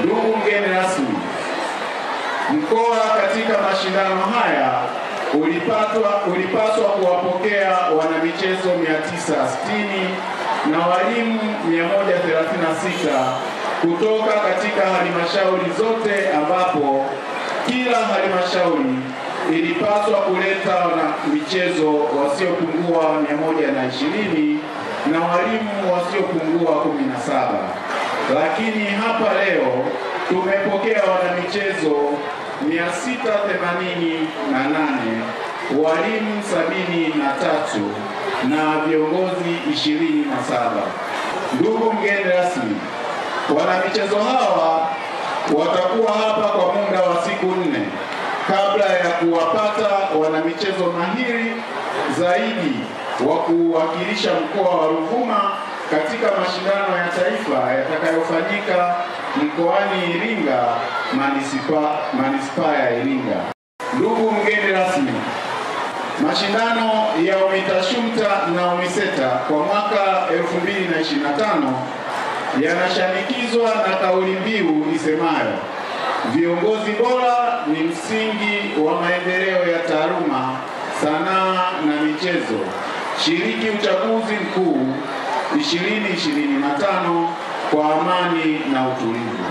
Ndugu mgeni rasmi, mkoa katika mashindano haya ulipaswa kuwapokea wanamichezo 960 na walimu 136 kutoka katika halmashauri zote, ambapo kila halmashauri ilipaswa kuleta wanamichezo wasiopungua 120 na walimu wasiopungua 17. Lakini hapa leo tumepokea wanamichezo 688, walimu 73 na viongozi 27. Ndugu mgeni rasmi, wanamichezo hawa watakuwa hapa kwa muda wa siku 4 kabla ya kuwapata wanamichezo mahiri zaidi wa kuwakilisha mkoa wa Ruvuma katika mashindano ya taifa yatakayofanyika mkoani Iringa, manispaa ya Iringa. Ndugu mgeni rasmi, mashindano ya UMITASHUMTA na UMISETA kwa mwaka 2025 yanashanikizwa na kauli mbiu isemayo viongozi bora ni msingi wa maendeleo ya taaluma, sanaa na michezo. Shiriki uchaguzi mkuu 2025 kwa amani na utulivu.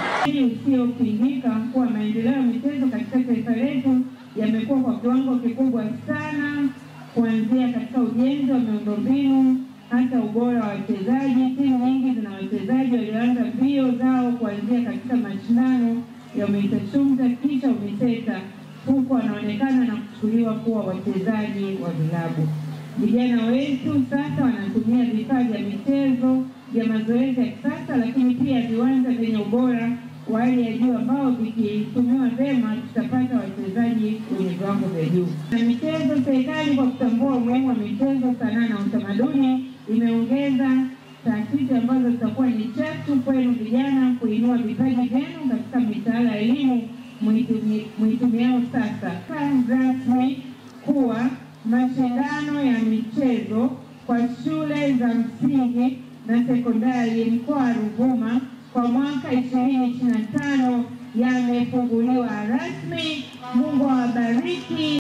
Usiopingika kuwa maendeleo ya michezo katika taifa letu yamekuwa kwa kiwango kikubwa sana, kuanzia katika ujenzi wa miundombinu hata ubora wa wachezaji. Timu nyingi zina wachezaji walioanza mbio zao kuanzia katika mashindano ya UMITASHUMTA kisha UMISETA, huku wanaonekana na kuchukuliwa kuwa wachezaji wa vilabu. Vijana wetu sasa wanatumia vifaa vya michezo vya mazoezi ya kisasa, lakini pia viwanja vyenye ubora wa hali ya juu ambao vikitumiwa vyema tutapata wachezaji wenye viwango vya juu. Na michezo, serikali kwa kutambua umuhimu wa michezo, sanaa na utamaduni imeongeza taasisi ambazo zitakuwa ni chachu kwenu vijana kuinua vipaji vyenu katika mitaala ya elimu muitumiao sasa. Rasmi kuwa mashindano ya michezo kwa shule za msingi na sekondari mkoa wa Ruvuma kwa mwaka 2025 yamefunguliwa rasmi. Mungu awabariki.